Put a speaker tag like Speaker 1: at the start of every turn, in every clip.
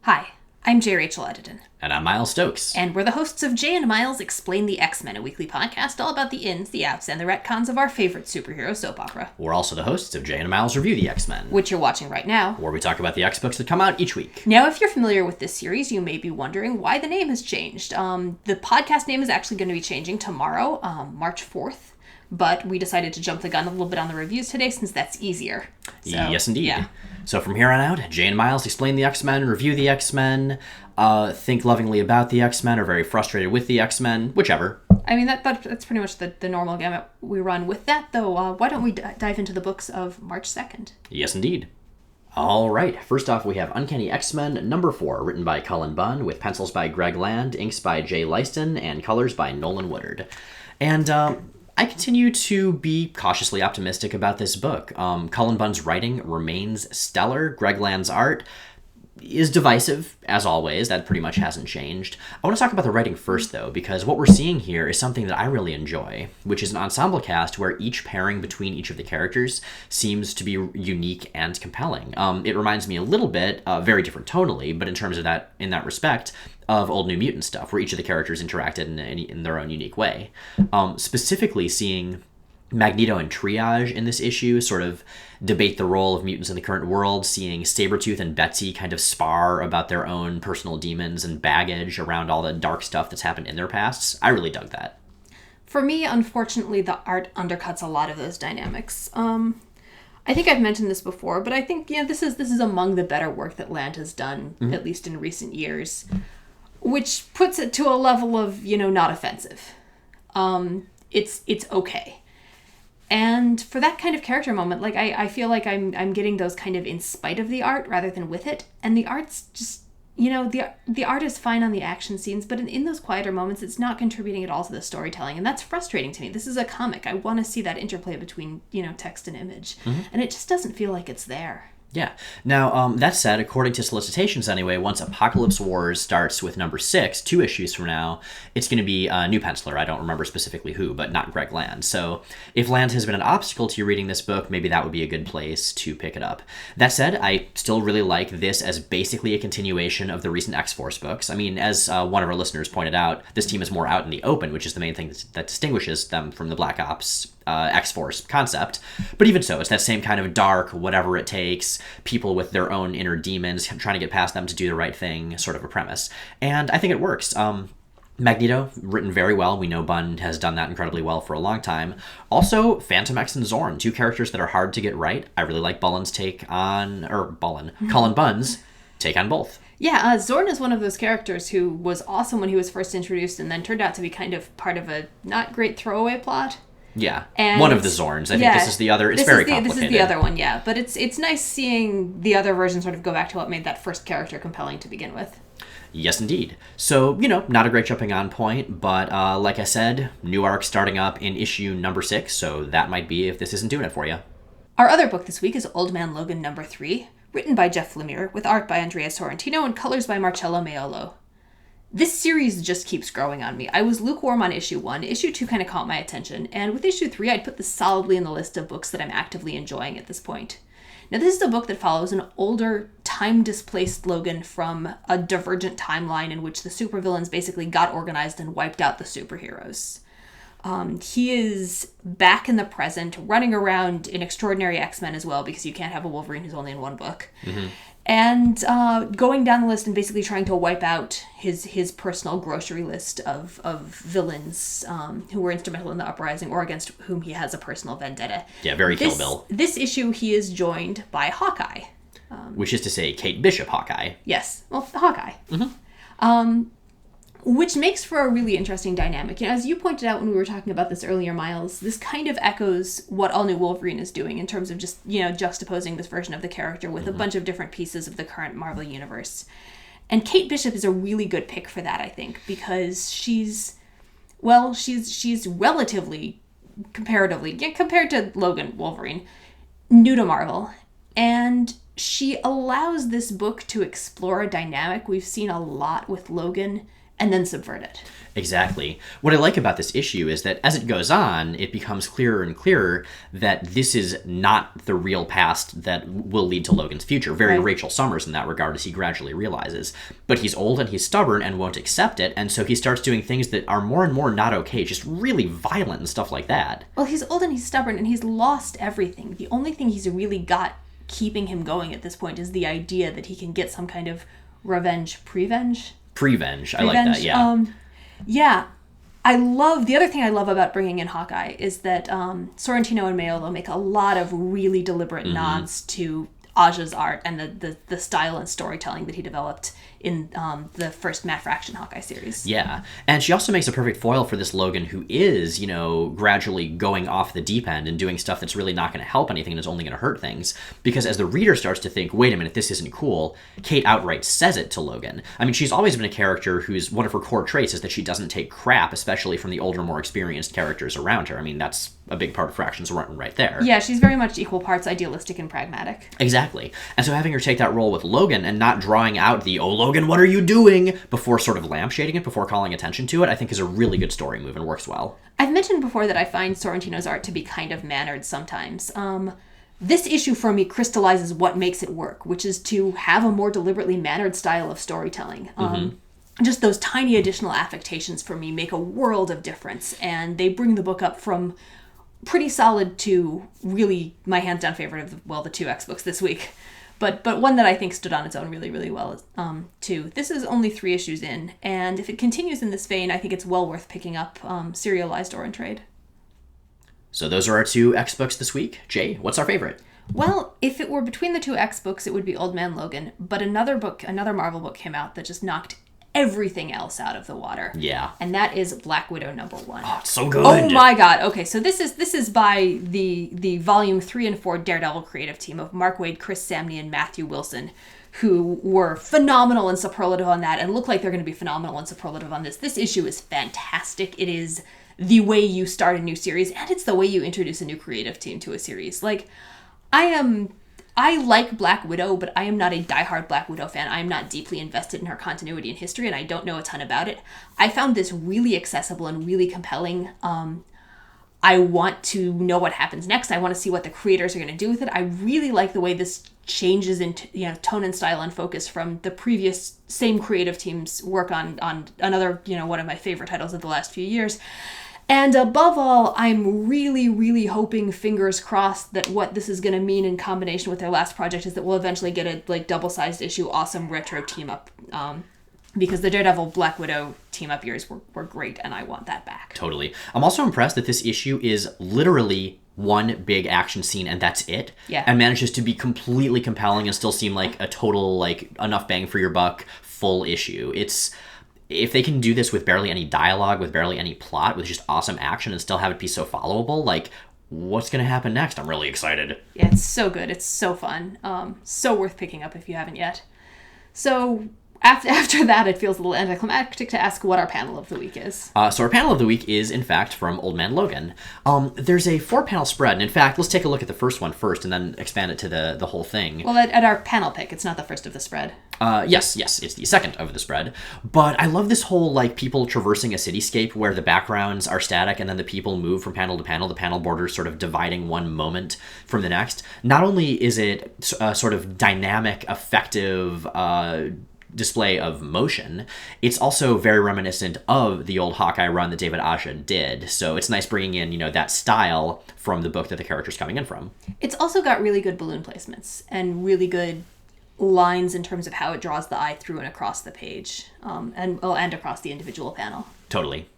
Speaker 1: Hi, I'm J. Rachel Edidin.
Speaker 2: And I'm Miles Stokes.
Speaker 1: And we're the hosts of Jay and Miles Explain the X-Men, a weekly podcast all about the ins, the outs, and the retcons of our favorite superhero soap opera.
Speaker 2: We're also the hosts of Jay and Miles Review the X-Men,
Speaker 1: which you're watching right now,
Speaker 2: where we talk about the X-books that come out each week.
Speaker 1: Now, if you're familiar with this series, you may be wondering why the name has changed. The podcast name is actually going to be changing tomorrow, March 4th. But we decided to jump the gun a little bit on the reviews today since that's easier. So,
Speaker 2: yes, indeed.
Speaker 1: Yeah.
Speaker 2: So from here on out, Jay and Miles explain the X-Men, review the X-Men, think lovingly about the X-Men, or very frustrated with the X-Men, whichever.
Speaker 1: I mean, that's pretty much the normal gamut we run. With that, though, why don't we dive into the books of March 2nd?
Speaker 2: Yes, indeed. All right. First off, we have Uncanny X-Men number 4, written by Cullen Bunn, with pencils by Greg Land, inks by Jay Leiston, and colors by Nolan Woodard. And, I continue to be cautiously optimistic about this book. Cullen Bunn's writing remains stellar. Greg Land's art is divisive, as always. That pretty much hasn't changed. I want to talk about the writing first, though, because what we're seeing here is something that I really enjoy, which is an ensemble cast where each pairing between each of the characters seems to be unique and compelling. It reminds me a little bit, very different tonally, but in terms of that, in that respect, of Old New Mutant stuff, where each of the characters interacted in their own unique way. Specifically seeing Magneto and Triage in this issue sort of debate the role of mutants in the current world, seeing Sabretooth and Betsy kind of spar about their own personal demons and baggage around all the dark stuff that's happened in their pasts. I really dug that.
Speaker 1: For me, unfortunately, the art undercuts a lot of those dynamics. I think I've mentioned this before, but I think this is among the better work that Land has done, at least in recent years, which puts it to a level of, not offensive. It's okay. And for that kind of character moment, I feel like I'm getting those kind of in spite of the art rather than with it. And the art's just, the art is fine on the action scenes, but in those quieter moments, it's not contributing at all to the storytelling. And that's frustrating to me. This is a comic. I want to see that interplay between, text and image. And it just doesn't feel like it's there.
Speaker 2: Yeah. Now, that said, according to solicitations anyway, once Apocalypse Wars starts with number 6, 2 issues from now, it's going to be a new penciler. I don't remember specifically who, but not Greg Land. So if Land has been an obstacle to you reading this book, maybe that would be a good place to pick it up. That said, I still really like this as basically a continuation of the recent X-Force books. I mean, as one of our listeners pointed out, this team is more out in the open, which is the main thing that distinguishes them from the Black Ops X-Force concept. But even so, it's that same kind of dark, whatever it takes, people with their own inner demons trying to get past them to do the right thing sort of a premise. And I think it works. Magneto, written very well. We know Bunn has done that incredibly well for a long time. Also, Phantom X and Zorn, 2 characters that are hard to get right. I really like Cullen Bunn's take on both.
Speaker 1: Yeah, Zorn is one of those characters who was awesome when he was first introduced and then turned out to be kind of part of a not great throwaway plot.
Speaker 2: Yeah,
Speaker 1: and
Speaker 2: one of the Zorns. I think this is the other. It's very complicated.
Speaker 1: This is the other one, yeah. But it's nice seeing the other version sort of go back to what made that first character compelling to begin with.
Speaker 2: Yes, indeed. So, not a great jumping on point, but like I said, new arc starting up in issue number 6, so that might be if this isn't doing it for you.
Speaker 1: Our other book this week is Old Man Logan number 3, written by Jeff Lemire, with art by Andrea Sorrentino and colors by Marcello Maiolo. This series just keeps growing on me. I was lukewarm on issue 1. Issue 2 kind of caught my attention, and with issue 3, I'd put this solidly in the list of books that I'm actively enjoying at this point. Now, this is a book that follows an older, time-displaced Logan from a divergent timeline in which the supervillains basically got organized and wiped out the superheroes. He is back in the present, running around in Extraordinary X-Men as well, because you can't have a Wolverine who's only in one book. Mm-hmm. And going down the list and basically trying to wipe out his personal grocery list of villains who were instrumental in the uprising or against whom he has a personal vendetta.
Speaker 2: Yeah, very Kill Bill.
Speaker 1: This issue, he is joined by Hawkeye.
Speaker 2: Which is to say Kate Bishop Hawkeye.
Speaker 1: Yes, well, Hawkeye. Mm-hmm. Which makes for a really interesting dynamic. As you pointed out when we were talking about this earlier, Miles, this kind of echoes what All New Wolverine is doing in terms of just, juxtaposing this version of the character with a bunch of different pieces of the current Marvel Universe. And Kate Bishop is a really good pick for that, I think, because she's relatively, comparatively, compared to Logan Wolverine, new to Marvel. And she allows this book to explore a dynamic we've seen a lot with Logan and then subvert it.
Speaker 2: Exactly. What I like about this issue is that as it goes on, it becomes clearer and clearer that this is not the real past that will lead to Logan's future. Very
Speaker 1: Right.
Speaker 2: Rachel Summers in that regard, as he gradually realizes. But he's old and he's stubborn and won't accept it, and so he starts doing things that are more and more not okay, just really violent and stuff like that.
Speaker 1: Well, he's old and he's stubborn and he's lost everything. The only thing he's really got keeping him going at this point is the idea that he can get some kind of prevenge.
Speaker 2: Prevenge. I like that, yeah.
Speaker 1: Yeah. The other thing I love about bringing in Hawkeye is that Sorrentino and Maiolo make a lot of really deliberate nods to Aja's art and the style and storytelling that he developed in the first Matt Fraction Hawkeye series.
Speaker 2: Yeah, and she also makes a perfect foil for this Logan who is, gradually going off the deep end and doing stuff that's really not going to help anything and is only going to hurt things. Because as the reader starts to think, wait a minute, this isn't cool, Kate outright says it to Logan. I mean, she's always been a character whose one of her core traits is that she doesn't take crap, especially from the older, more experienced characters around her. I mean, that's a big part of Fraction's right there.
Speaker 1: Yeah, she's very much equal parts idealistic and pragmatic.
Speaker 2: Exactly. And so having her take that role with Logan and not drawing out the, oh, Logan, what are you doing? Before sort of lampshading it, before calling attention to it, I think is a really good story move and works well.
Speaker 1: I've mentioned before that I find Sorrentino's art to be kind of mannered sometimes. This issue for me crystallizes what makes it work, which is to have a more deliberately mannered style of storytelling. Just those tiny additional affectations for me make a world of difference, and they bring the book up from pretty solid to really my hands down favorite of the 2 X books this week. But one that I think stood on its own really, really well, too. This is only 3 issues in, and if it continues in this vein, I think it's well worth picking up serialized or in trade.
Speaker 2: So those are our 2 X books this week. Jay, what's our favorite?
Speaker 1: Well, if it were between the 2 X books, it would be Old Man Logan, but another Marvel book came out that just knocked everything else out of the water.
Speaker 2: Yeah.
Speaker 1: And that is Black Widow #1.
Speaker 2: Oh, it's so good.
Speaker 1: Oh my god. Okay, so this is by the volume 3 and 4 Daredevil creative team of Mark Waid, Chris Samney, and Matthew Wilson, who were phenomenal and superlative on that and look like they're going to be phenomenal and superlative on this. This issue is fantastic. It is the way you start a new series, and it's the way you introduce a new creative team to a series. Like, I like Black Widow, but I am not a diehard Black Widow fan. I am not deeply invested in her continuity and history, and I don't know a ton about it. I found this really accessible and really compelling. I want to know what happens next. I want to see what the creators are going to do with it. I really like the way this changes in tone and style and focus from the previous same creative team's work on another, one of my favorite titles of the last few years. And above all, I'm really, really hoping, fingers crossed, that what this is going to mean in combination with their last project is that we'll eventually get a double-sized issue, awesome retro team-up. Because the Daredevil Black Widow team-up years were great, and I want that back.
Speaker 2: Totally. I'm also impressed that this issue is literally one big action scene, and that's it.
Speaker 1: Yeah.
Speaker 2: And manages to be completely compelling and still seem like a total, enough bang for your buck, full issue. If they can do this with barely any dialogue, with barely any plot, with just awesome action and still have it be so followable, what's going to happen next? I'm really excited.
Speaker 1: Yeah, it's so good. It's so fun. So worth picking up if you haven't yet. So after that, it feels a little anticlimactic to ask what our panel of the week is.
Speaker 2: So our panel of the week is, in fact, from Old Man Logan. There's a 4-panel spread, and in fact, let's take a look at the first one first and then expand it to the whole thing.
Speaker 1: Well, at our panel pick, it's not the first of the spread.
Speaker 2: Yes, it's the second of the spread. But I love this whole, people traversing a cityscape where the backgrounds are static and then the people move from panel to panel, the panel borders sort of dividing one moment from the next. Not only is it a sort of dynamic, effective display of motion, it's also very reminiscent of the old Hawkeye run that David Aja did. So it's nice bringing in, that style from the book that the character's coming in from.
Speaker 1: It's also got really good balloon placements and really good lines in terms of how it draws the eye through and across the page, and across the individual panel.
Speaker 2: Totally.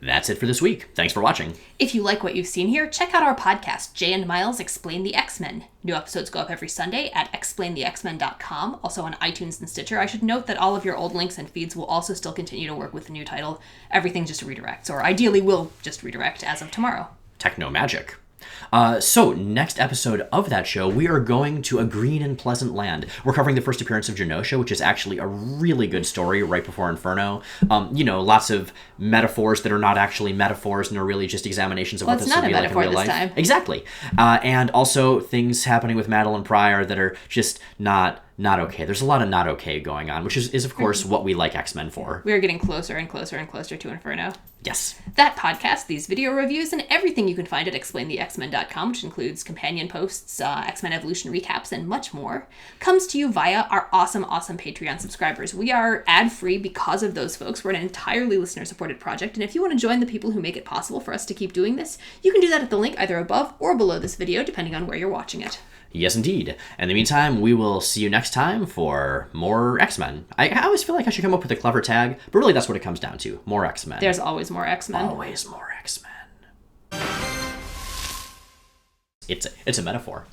Speaker 2: That's it for this week. Thanks for watching.
Speaker 1: If you like what you've seen here, check out our podcast, Jay and Miles Explain the X-Men. New episodes go up every Sunday at explainthexmen.com, also on iTunes and Stitcher. I should note that all of your old links and feeds will also still continue to work with the new title. Everything just redirects, or ideally will just redirect as of tomorrow.
Speaker 2: Techno magic. So, next episode of that show, we are going to a green and pleasant land. We're covering the first appearance of Genosha, which is actually a really good story right before Inferno. Lots of metaphors that are not actually metaphors and are really just examinations of what this would be like in real life. Time. Exactly. And also things happening with Madeline Pryor that are just not okay. There's a lot of not okay going on, which is of course, what we like X-Men for.
Speaker 1: We are getting closer and closer and closer to Inferno.
Speaker 2: Yes.
Speaker 1: That podcast, these video reviews, and everything you can find at explainthexmen.com, which includes companion posts, X-Men Evolution recaps, and much more, comes to you via our awesome Patreon subscribers. We are ad-free because of those folks. We're an entirely listener-supported project, and if you want to join the people who make it possible for us to keep doing this, you can do that at the link either above or below this video, depending on where you're watching it.
Speaker 2: Yes, indeed. In the meantime, we will see you next time for more X-Men. I always feel like I should come up with a clever tag, but really that's what it comes down to. More X-Men.
Speaker 1: There's always more X-Men.
Speaker 2: Always more X-Men. It's a metaphor.